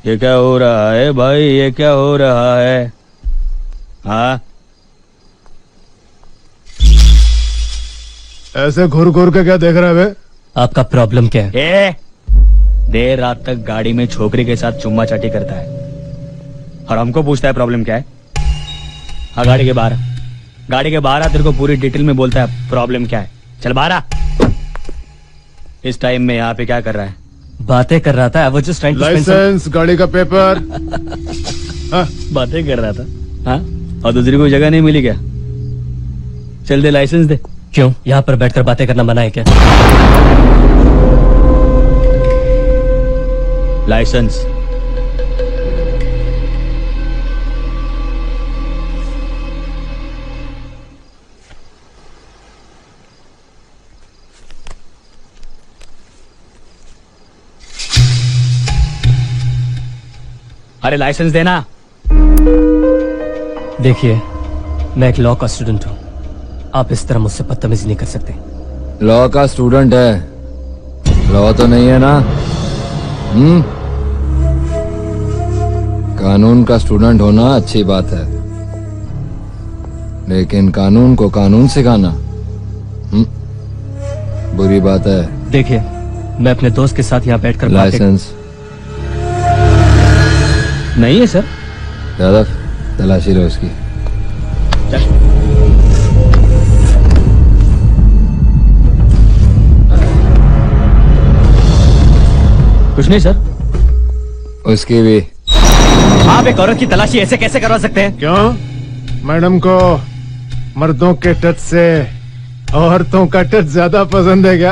ये क्या हो रहा है भाई, ये क्या हो रहा है? हाँ, ऐसे घूर घूर के क्या देख रहे हैं? आपका प्रॉब्लम क्या है? देर रात तक गाड़ी में छोकरी के साथ चुम्मा चाटी करता है और हमको पूछता है प्रॉब्लम क्या है। हाँ, गाड़ी के बाहर, गाड़ी के बाहर तेरे को पूरी डिटेल में बोलता है प्रॉब्लम क्या है। चल बाहर आ। इस टाइम में यहाँ पे क्या कर रहा है? बातें कर रहा था। I was just trying to spend some- licence, गाड़ी का पेपर। बातें कर रहा था। हाँ, और दूसरी कोई जगह नहीं मिली क्या? चल दे लाइसेंस दे। क्यों, यहाँ पर बैठकर बातें करना मना है क्या? लाइसेंस। अरे लाइसेंस देना। देखिए, मैं एक लॉ का स्टूडेंट हूँ। आप इस तरह मुझसे बदतमीजी नहीं कर सकते। लॉ का स्टूडेंट है, लॉ तो नहीं है ना? कानून का स्टूडेंट होना अच्छी बात है, लेकिन कानून को कानून सिखाना बुरी बात है। देखिए, मैं अपने दोस्त के साथ यहाँ बैठकर लाइसेंस नहीं है सर। यादव, तलाशी लो इसकी। कुछ नहीं सर। उसकी भी। आप एक औरत की तलाशी ऐसे कैसे करवा सकते हैं? क्यों? मैडम को मर्दों के टच से औरतों का टच ज्यादा पसंद है क्या?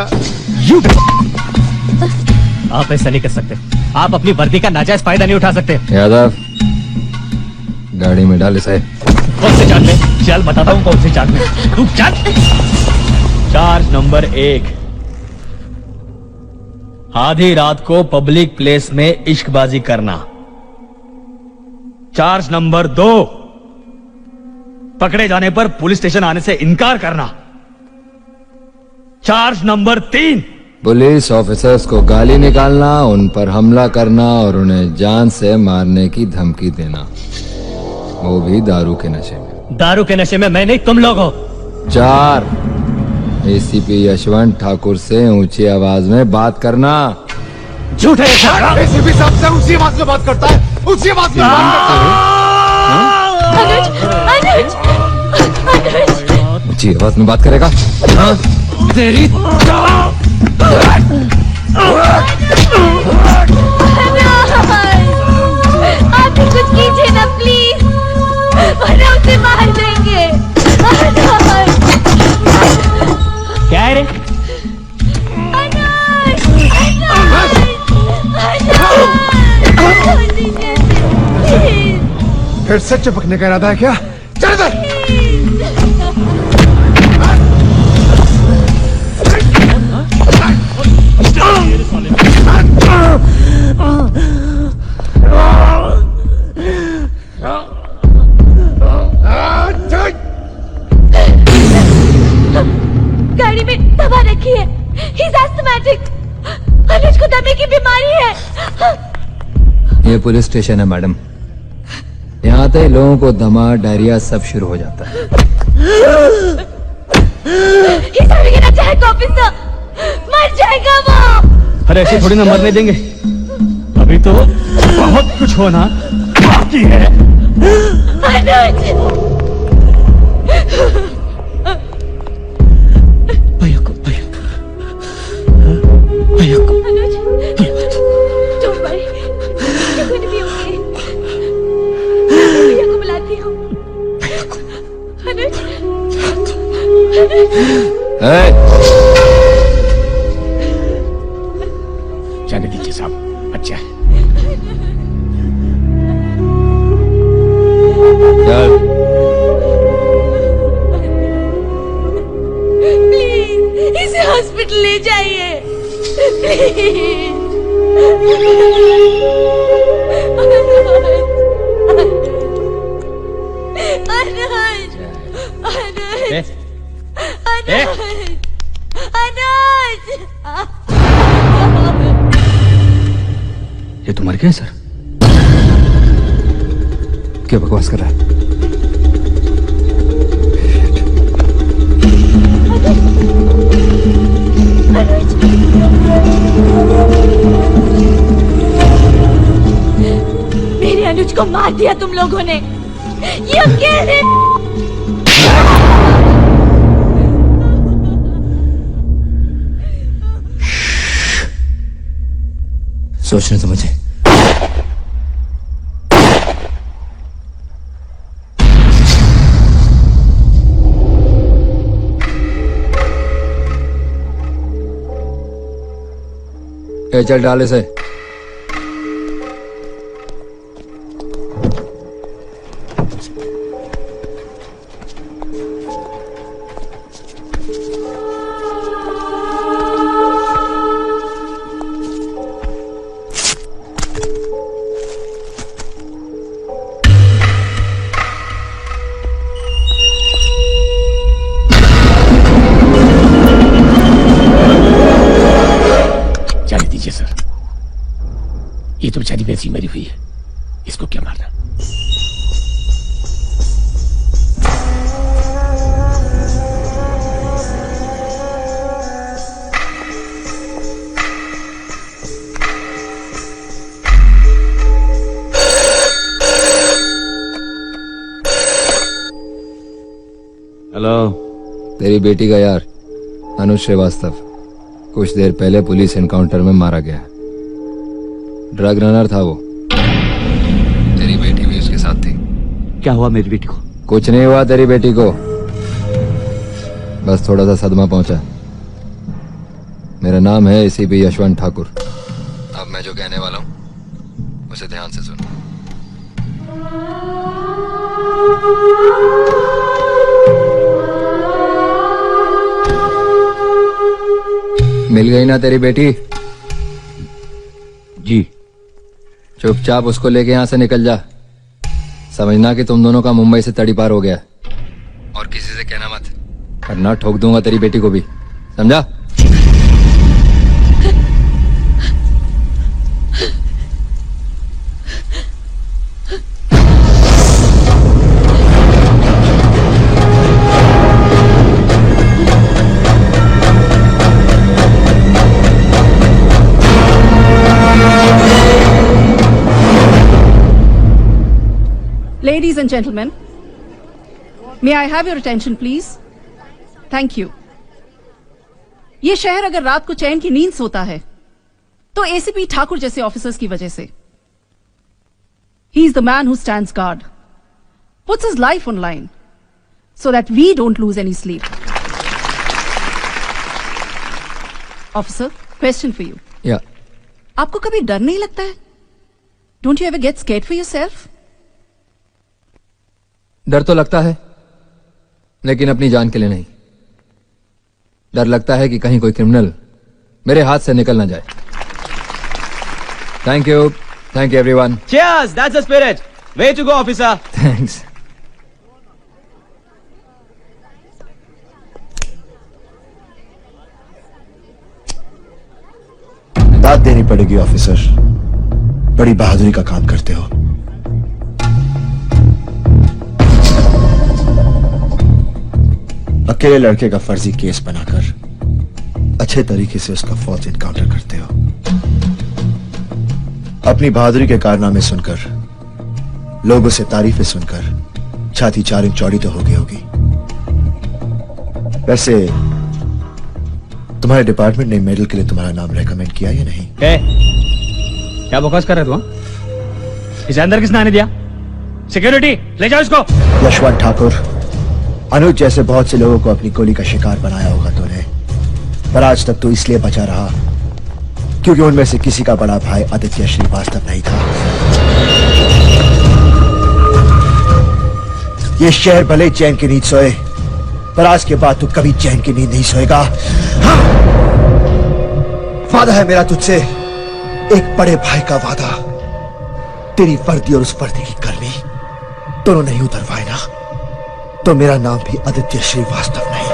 आप ऐसा नहीं कर सकते। आप अपनी वर्दी का नाजायज फायदा नहीं उठा सकते। यादव, गाड़ी में डाल इसे। कौन से चार्ज में? चल बताता हूँ कौन से चार्ज में। तू चल। चार्ज नंबर 1, आधी रात को पब्लिक प्लेस में इश्कबाजी करना। चार्ज नंबर 2, पकड़े जाने पर पुलिस स्टेशन आने से इनकार करना। चार्ज नंबर 3, पुलिस ऑफिसर्स को गाली निकालना, उन पर हमला करना और उन्हें जान से मारने की धमकी देना, वो भी दारू के नशे में। दारू के नशे में मैं नहीं, तुम लोग हो। 4, एसीपी यशवंत ठाकुर से ऊंची आवाज में बात करना। झूठ है ये सब। एसीपी साहब से ऊंची आवाज में बात करता है, ऊंची आवाज में बात करता है। ऊंची आवाज में बात करेगा? तेरी आप कुछ कीजिए ना प्लीज, वरना उसे मार देंगे। क्या है रे? फिर से चिपकने का इरादा है क्या? चल इधर। गाड़ी में दवा रखी है। He's asthmatic। अनुज को दमे की बीमारी है। ये पुलिस स्टेशन है मैडम, यहाँ आते ही लोगों को दमा, डायरिया सब शुरू हो जाता है। He's having an attack, officer। मर जाएगा वो। अरे ऐसे थोड़ी ना मरने देंगे, अभी तो बहुत कुछ होना बाकी है। अनुज, अनुज, don't worry, you're going to be okay। मैं भैया को बुलाती हूँ। अनुज, जाने दीजिए साहब, अच्छा है। चल। प्लीज इसे हॉस्पिटल ले जाइए, प्लीज। ये तो मर गए सर। क्या बकवास कर रहा है? मेरे अनुज को मार दिया तुम लोगों ने। ये अकेले सोचने तो मुझे। चल डाल इसे। जाने दीजिए सर, ये तो बेचारी वैसी मरी हुई है, इसको क्या मारना। हेलो। तेरी बेटी का यार अनुज श्रीवास्तव कुछ देर पहले पुलिस एनकाउंटर में मारा गया। ड्रग रनर था वो। तेरी बेटी भी उसके साथ थी। क्या हुआ मेरी बेटी को? कुछ नहीं हुआ तेरी बेटी को, बस थोड़ा सा सदमा पहुंचा। मेरा नाम है एसीपी यशवंत ठाकुर। अब मैं जो कहने वाला हूं उसे ध्यान से सुन। मिल गई ना तेरी बेटी? जी। चुपचाप उसको लेके यहां से निकल जा। समझना कि तुम दोनों का मुंबई से तड़ी पार हो गया। और किसी से कहना मत, वरना ठोक दूंगा तेरी बेटी को भी, समझा? Ladies and gentlemen, may I have your attention please? Thank you. ये शहर अगर रात को चैन की नींद सोता है तो एसीपी ठाकुर जैसे ऑफिसर्स की वजह से। He is the man who stands guard, puts his life on line so that we don't lose any sleep. Officer, question for you. या आपको कभी डर नहीं लगता है? Don't you ever get scared for yourself? डर तो लगता है, लेकिन अपनी जान के लिए नहीं। डर लगता है कि कहीं कोई क्रिमिनल मेरे हाथ से निकल ना जाए। Thank you everyone. Cheers, that's the spirit. Way to go, officer. Thanks. दाद देनी पड़ेगी ऑफिसर, बड़ी बहादुरी का काम करते हो। अकेले लड़के का फर्जी केस बनाकर अच्छे तरीके से उसका फौज एनकाउंटर करते हो। अपनी बहादुरी के कारनामे सुनकर, लोगों से तारीफें सुनकर छाती 4 इंच चौड़ी तो हो गई होगी। वैसे तुम्हारे डिपार्टमेंट ने मेडल के लिए तुम्हारा नाम रेकमेंड किया या नहीं? क्या बकवास कर रहे तू? इसे अंदर किसने आने दिया? सिक्योरिटी, ले जाओ इसको। यशवंत ठाकुर, अनुज जैसे बहुत से लोगों को अपनी गोली का शिकार बनाया होगा तूने, पर आज तक तो इसलिए बचा रहा क्योंकि उनमें से किसी का बड़ा भाई आदित्य श्रीवास्तव नहीं था। ये शहर भले चैन की नींद सोए, पर आज के बाद तू कभी चैन की नींद नहीं सोएगा। हाँ? वादा है मेरा तुझसे, एक बड़े भाई का वादा। तेरी वर्दी और उस वर्दी की गर्मी दोनों नहीं उतरवाए ना, तो मेरा नाम भी आदित्य श्रीवास्तव नहीं।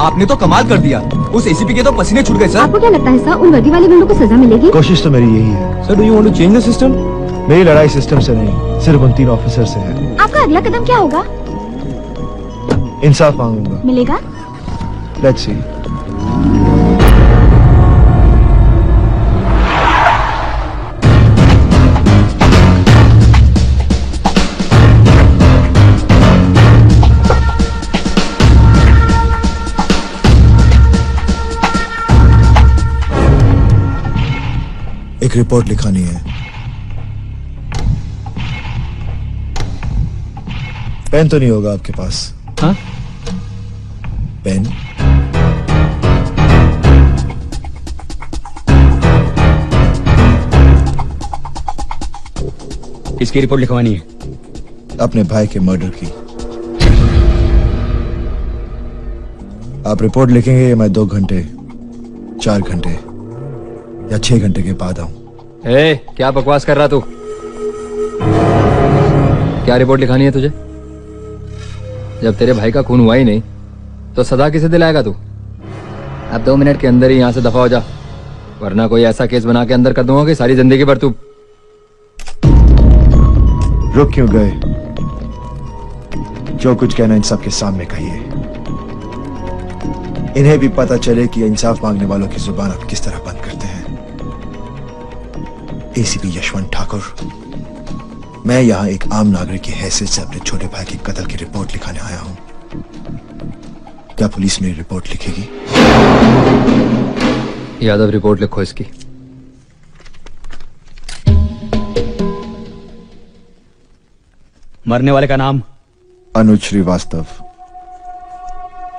आप आपने तो कमाल कर दिया। उस एसीपी के तो पसीने छूट गए सर। आपको क्या लगता है सर, उन वर्दी वाले गुंडों को सजा मिलेगी? कोशिश तो मेरी यही है। Sir, do you want to change the system? मेरी लड़ाई सिस्टम से नहीं, सिर्फ उन 3 ऑफिसर से है। आपका अगला कदम क्या होगा? इंसाफ मांगूंगा। मिलेगा? Let's see. एक रिपोर्ट लिखानी है। पेन तो नहीं होगा आपके पास? हाँ? पेन? किसकी रिपोर्ट लिखवानी है? अपने भाई के मर्डर की। आप रिपोर्ट लिखेंगे या मैं 2 घंटे, 4 घंटे या 6 घंटे के बाद आऊं? क्या बकवास कर रहा तू? क्या रिपोर्ट लिखानी है तुझे? जब तेरे भाई का खून हुआ ही नहीं तो सजा किसे दिलाएगा तू? अब 2 मिनट के अंदर ही यहां से दफा हो जा, वरना कोई ऐसा केस बना के अंदर कर दूंगा कि सारी जिंदगी भर तू। रुक क्यों गए? जो कुछ कहना इन सबके सामने कहिए। इन्हें भी पता चले कि इंसाफ मांगने वालों की जुबान आप किस तरह बंद करते हैं। एसीपी यशवंत ठाकुर, मैं यहां एक आम नागरिक की हैसियत से अपने छोटे भाई के कत्ल की रिपोर्ट लिखाने आया हूं। क्या पुलिस मेरी रिपोर्ट लिखेगी? यादव, रिपोर्ट लिखो इसकी। मरने वाले का नाम? अनुज श्रीवास्तव।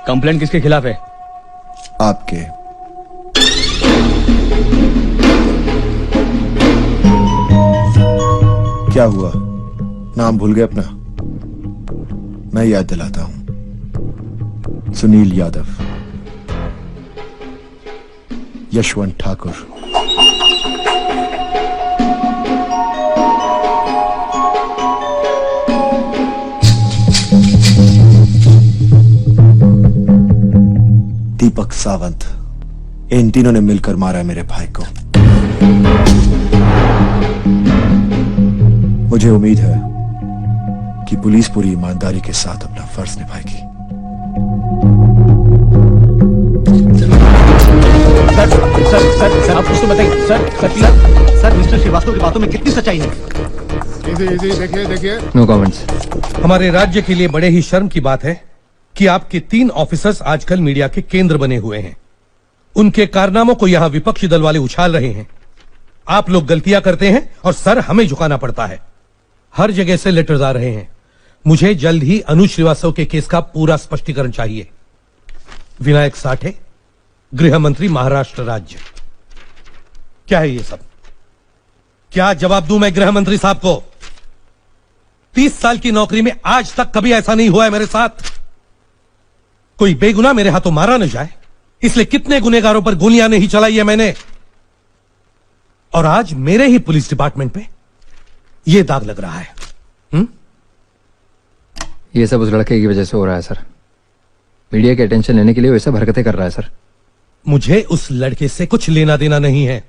कंप्लेंट किसके खिलाफ है? आपके। क्या हुआ, नाम भूल गए अपना? मैं याद दिलाता हूं, सुनील यादव, यशवंत ठाकुर। दीपक सावंत। इन तीनों ने मिलकर मारा मेरे भाई को। मुझे उम्मीद है कि पुलिस पूरी ईमानदारी के साथ अपना फर्ज निभाएगी। सर आप कुछ तो बताइए। सर मिस्टर श्रीवास्तव की बातों में कितनी सच्चाई है? देखिए नो कमेंट्स। हमारे राज्य के लिए बड़े ही शर्म की बात है कि आपके 3 ऑफिसर्स आजकल मीडिया के केंद्र बने हुए हैं। उनके कारनामों को यहां विपक्षी दल वाले उछाल रहे हैं। आप लोग गलतियां करते हैं और सर हमें झुकाना पड़ता है। हर जगह से लेटर्स आ रहे हैं। मुझे जल्द ही अनुज श्रीवास्तव के केस का पूरा स्पष्टीकरण चाहिए। विनायक साठे, गृह मंत्री, महाराष्ट्र राज्य। क्या है ये सब? क्या जवाब दूं मैं गृह मंत्री साहब को? 30 साल की नौकरी में आज तक कभी ऐसा नहीं हुआ है मेरे साथ। कोई बेगुनाह मेरे हाथों मारा न जाए, इसलिए कितने गुनहगारों पर गोलियां नहीं चलाई है मैंने। और आज मेरे ही पुलिस डिपार्टमेंट पे ये दाग लग रहा है। ये सब उस लड़के की वजह से हो रहा है सर। मीडिया के अटेंशन लेने के लिए वैसे हरकतें कर रहा है सर। मुझे उस लड़के से कुछ लेना देना नहीं है।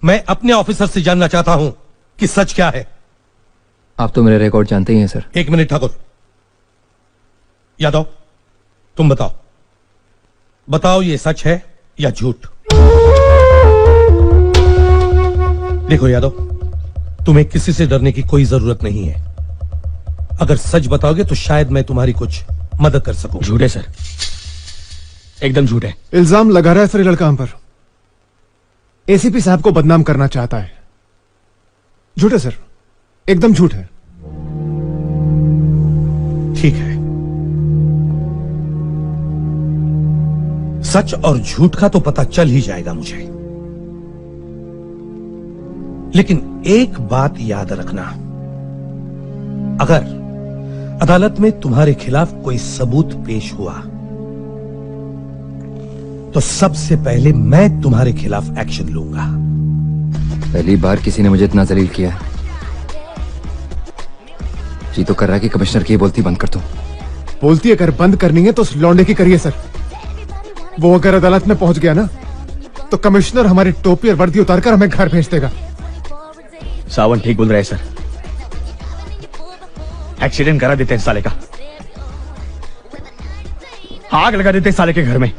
मैं अपने ऑफिसर से जानना चाहता हूं कि सच क्या है। आप तो मेरे रिकॉर्ड जानते ही हैं सर। 1 मिनट ठाकुर। यादव, तुम बताओ ये सच है या झूठ? देखो यादव, तुम्हें किसी से डरने की कोई जरूरत नहीं है। अगर सच बताओगे तो शायद मैं तुम्हारी कुछ मदद कर सकूं। झूठ है सर, एकदम झूठ है। इल्जाम लगा रहा है सर ये लड़का हम पर। एसीपी साहब को बदनाम करना चाहता है। झूठ है सर, एकदम झूठ है। ठीक है, सच और झूठ का तो पता चल ही जाएगा मुझे। लेकिन एक बात याद रखना, अगर अदालत में तुम्हारे खिलाफ कोई सबूत पेश हुआ तो सबसे पहले मैं तुम्हारे खिलाफ एक्शन लूंगा। पहली बार किसी ने मुझे इतना जलील किया है। जी तो कर रहा है कि कमिश्नर की ये बोलती बंद कर दूं। बोलती अगर बंद करनी है तो उस लौंडे की करिए सर। वो अगर अदालत में पहुंच गया ना तो कमिश्नर हमारी टोपी और वर्दी उतारकर हमें घर भेज देगा। सावन ठीक बोल रहे हैं सर, एक्सीडेंट करा देते हैं साले का, आग लगा देते हैं साले के घर में।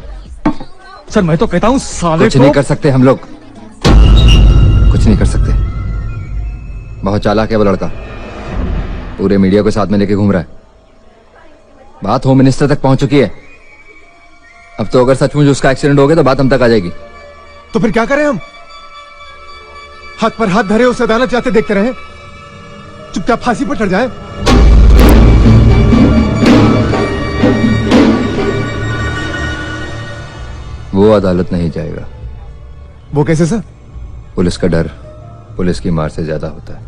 सर मैं तो कहता हूं साले कुछ को नहीं कर सकते हम लोग, कुछ नहीं कर सकते। बहुत चालाक है वो लड़का, पूरे मीडिया को साथ में लेके घूम रहा है। बात होम मिनिस्टर तक पहुंच चुकी है। अब तो अगर सचमुच उसका एक्सीडेंट हो गया तो बात हम तक आ जाएगी। तो फिर क्या करें हम? हाथ पर हाथ धरे उसे अदालत जाते देखते रहे, चुपचाप फांसी पर चढ़ जाए? वो अदालत नहीं जाएगा। वो कैसे सर? पुलिस का डर पुलिस की मार से ज्यादा होता है।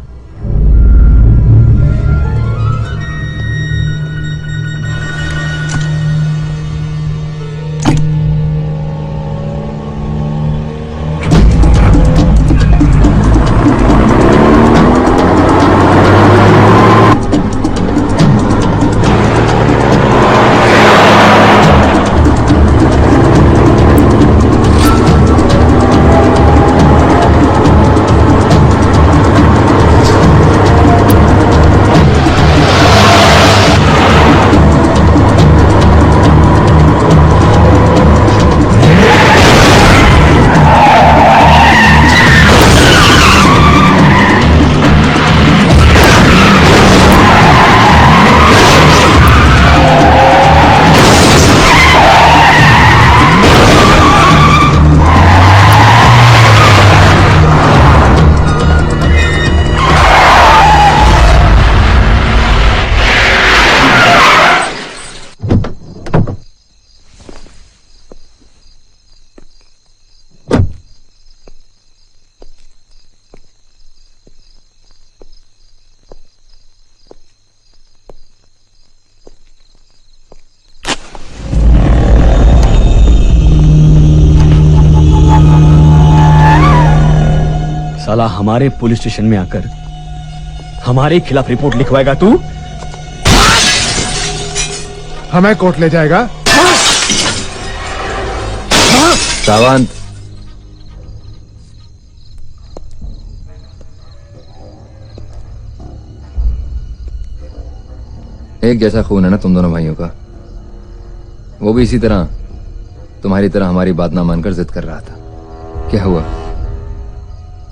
साला हमारे पुलिस स्टेशन में आकर हमारे खिलाफ रिपोर्ट लिखवाएगा तू? हमें कोर्ट ले जाएगा? सावंत, एक जैसा खून है ना तुम दोनों भाइयों का। वो भी इसी तरह तुम्हारी तरह हमारी बात ना मानकर जिद कर रहा था। क्या हुआ?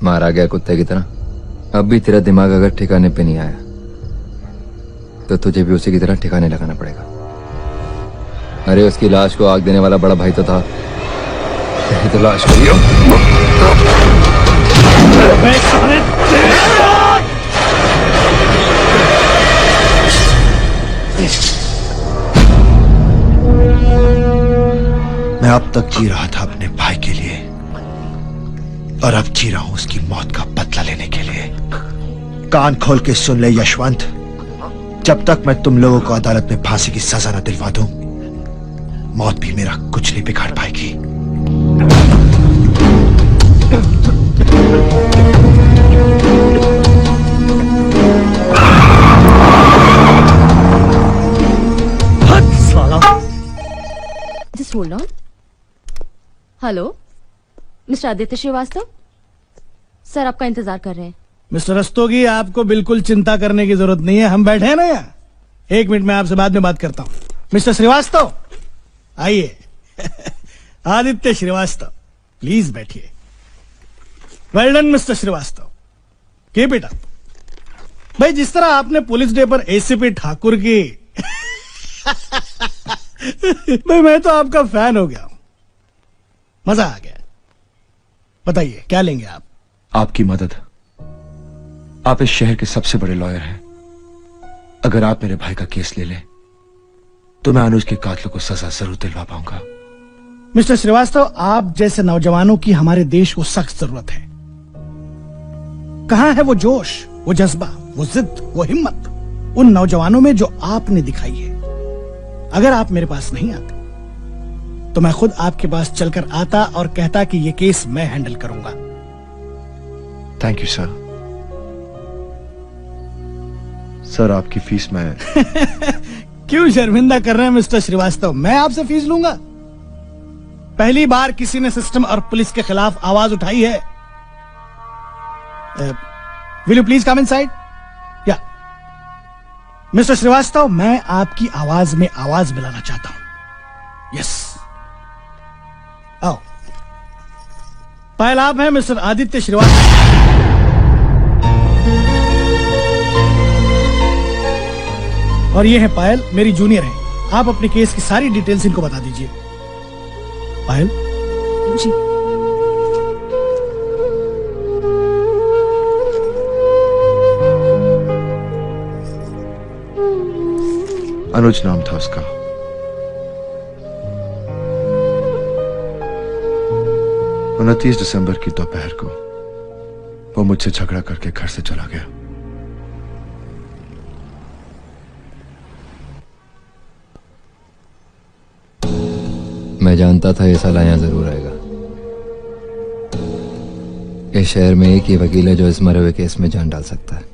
मारा गया कुत्ते की तरह। अब भी तेरा दिमाग अगर ठिकाने पे नहीं आया तो तुझे भी उसी की तरह ठिकाने लगाना पड़ेगा। अरे उसकी लाश को आग देने वाला बड़ा भाई तो था, तेरी तो लाश को मैं अब तक जी रहा था अपने भाई के लिए और अब जी रहा हूं उसकी मौत का बदला लेने के लिए। कान खोल के सुन ले यशवंत, जब तक मैं तुम लोगों को अदालत में फांसी की सजा न दिलवा दूं, मौत भी मेरा कुछ नहीं बिगाड़ पाएगी। Just hold on. Hello mister Aditya Srivastava, sir आपका इंतजार कर रहे हैं। मिस्टर रस्तोगी, आपको बिल्कुल चिंता करने की जरूरत नहीं है, हम बैठे हैं ना यहाँ। 1 मिनट में आपसे बाद में बात करता हूँ। मिस्टर श्रीवास्तव आइए। आदित्य श्रीवास्तव प्लीज बैठिए। Well done mister Srivastava, keep it up. भाई जिस तरह आपने पुलिस डे पर एसीपी ठाकुर की भाई मैं तो आपका फैन हो गया हूं, मजा आ गया। बताइए क्या लेंगे आप? आपकी मदद। आप इस शहर के सबसे बड़े लॉयर हैं। अगर आप मेरे भाई का केस ले लें तो मैं अनुज के कातिलों को सजा जरूर दिलवा पाऊंगा। मिस्टर श्रीवास्तव, आप जैसे नौजवानों की हमारे देश को सख्त जरूरत है। कहां है वो जोश, वो जज्बा, वो जिद, वो हिम्मत उन नौजवानों में जो आपने दिखाई है? अगर आप मेरे पास नहीं आते तो मैं खुद आपके पास चलकर आता और कहता कि ये केस मैं हैंडल करूंगा। Thank you sir. सर आपकी फीस मैं क्यों शर्मिंदा कर रहे हैं मिस्टर श्रीवास्तव? मैं आपसे फीस लूंगा? पहली बार किसी ने सिस्टम और पुलिस के खिलाफ आवाज उठाई है। Will you please come inside? या मिस्टर श्रीवास्तव, मैं आपकी आवाज में आवाज मिलाना चाहता हूं। यस, आओ। पायल, आप हैं मिस्टर आदित्य श्रीवास्तव। और ये है पायल, मेरी जूनियर है। आप अपने केस की सारी डिटेल्स इनको बता दीजिए। पायल जी। अनुज नाम था उसका। 29 दिसंबर की दोपहर को वो मुझसे झगड़ा करके घर से चला गया। मैं जानता था ये साला यहां जरूर आएगा। इस शहर में एक ही वकील है जो इस मरे हुए केस में जान डाल सकता है।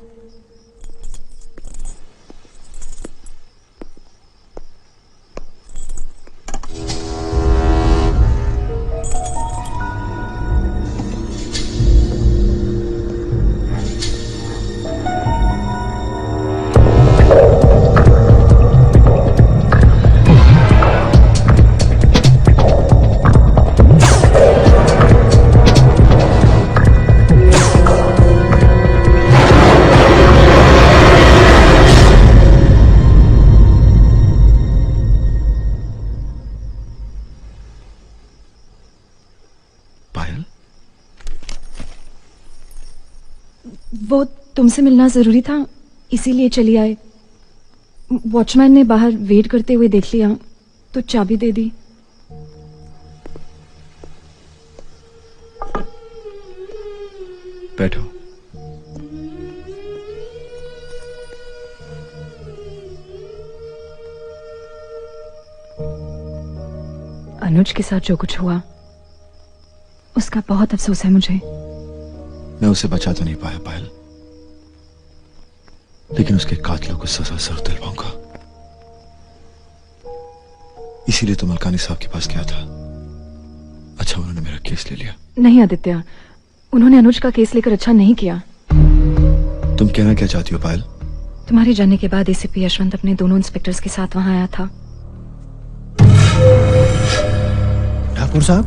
वो तुमसे मिलना जरूरी था, इसीलिए चली आए। वॉचमैन ने बाहर वेट करते हुए देख लिया तो चाबी दे दी। बैठो। अनुज के साथ जो कुछ हुआ उसका बहुत अफसोस है मुझे। मैं उसे बचा तो नहीं पाया पायल, लेकिन उसके कातिलों को सजा जरूर दिलवाऊंगा। इसीलिए तो मलकानी साहब के पास गया था। अच्छा, उन्होंने मेरा केस ले लिया। नहीं आदित्य, उन्होंने अनुज का केस लेकर अच्छा नहीं किया। तुम कहना क्या चाहती हो पायल? तुम्हारे जाने के बाद एसीपी यशवंत अपने दोनों इंस्पेक्टर्स के साथ वहां आया था। ठाकुर साहब,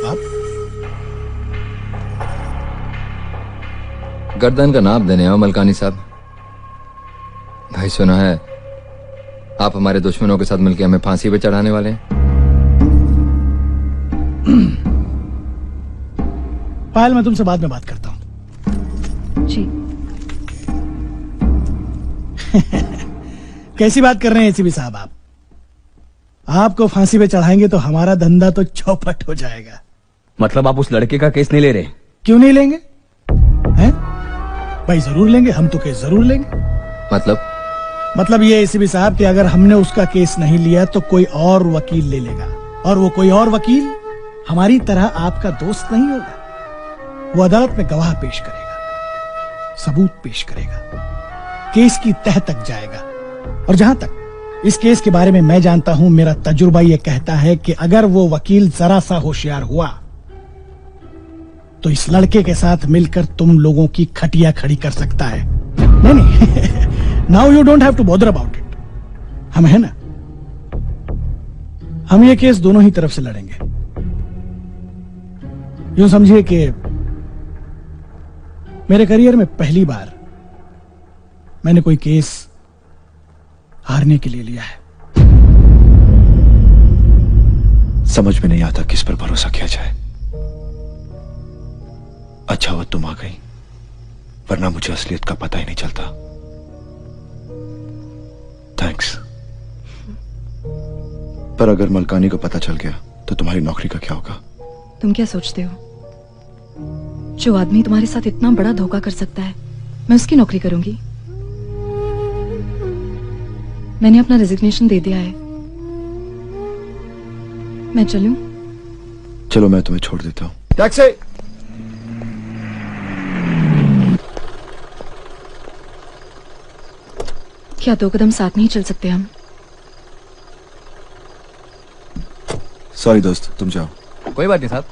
आप गर्दन का नाप देने आओ मलकानी साहब। भाई सुना है आप हमारे दुश्मनों के साथ मिलकर हमें फांसी पे चढ़ाने वाले हैं। पायल, मैं तुमसे बाद में बात करता हूं। जी। कैसी बात कर रहे हैं एसीपी साहब आप? आपको फांसी पे चढ़ाएंगे तो हमारा धंधा तो चौपट हो जाएगा। मतलब आप उस लड़के का केस नहीं ले रहे? क्यों नहीं लेंगे? हैं? भाई जरूर लेंगे, हम तो केस जरूर लेंगे। मतलब ये एसीपी साहब कि अगर हमने उसका केस नहीं लिया तो कोई और वकील ले लेगा, और वो कोई और वकील हमारी तरह आपका दोस्त नहीं होगा। वो अदालत में गवाह पेश करेगा, सबूत पेश करेगा, केस की तह तक जाएगा। और जहां तक इस केस के बारे में मैं जानता हूं, मेरा तजुर्बा यह कहता है कि अगर वो वकील जरा सा होशियार हुआ तो इस लड़के के साथ मिलकर तुम लोगों की खटिया खड़ी कर सकता है। नहीं now you don't have to bother about it. हम है ना, हम ये केस दोनों ही तरफ से लड़ेंगे। यूं समझिए कि मेरे करियर में पहली बार मैंने कोई केस हारने के लिए लिया है। समझ में नहीं आता किस पर भरोसा किया जाए। अच्छा हुआ तुम आ गई, वरना मुझे असलियत का पता ही नहीं चलता। थैंक्स। पर अगर मलकानी को पता चल गया तो तुम्हारी नौकरी का क्या होगा? तुम क्या सोचते हो? जो आदमी तुम्हारे साथ इतना बड़ा धोखा कर सकता है, मैं उसकी नौकरी करूंगी? मैंने अपना रेजिग्नेशन दे दिया है। मैं चलूं? चलो, मैं तुम्हें छोड़ देता हूं। टैक्सी! क्या 2 कदम साथ नहीं चल सकते हम? सॉरी दोस्त, तुम जाओ। कोई बात नहीं साहब।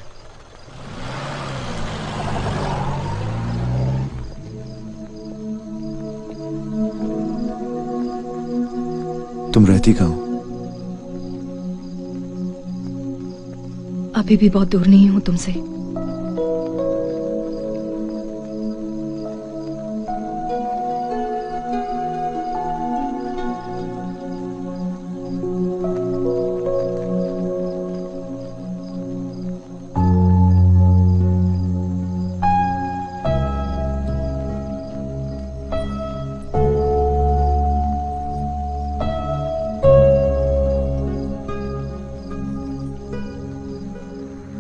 तुम रहती कहाँ हो? अभी भी बहुत दूर नहीं हूं तुमसे।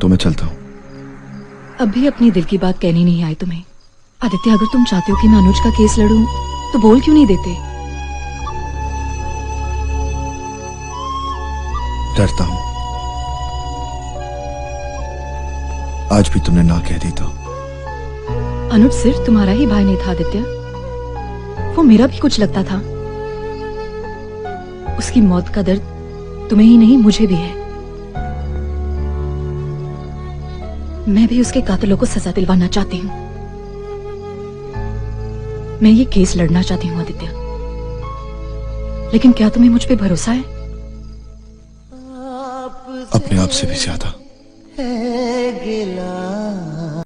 तो मैं चलता हूँ। अब भी अपनी दिल की बात कहनी नहीं आई तुम्हें। आदित्य, अगर तुम चाहते हो कि मैं अनुज का केस लड़ूं तो बोल क्यों नहीं देते? डरता हूँ। आज भी तुमने ना कह दी तो। अनुज सिर्फ तुम्हारा ही भाई नहीं था आदित्य, वो मेरा भी कुछ लगता था। उसकी मौत का दर्द तुम्हें ही नहीं मुझे भी है। मैं भी उसके कातिलों को सजा दिलवाना चाहती हूँ। मैं ये केस लड़ना चाहती हूँ आदित्य, लेकिन क्या तुम्हें मुझ पे भरोसा है? अपने आप से भी ज्यादा। है गिला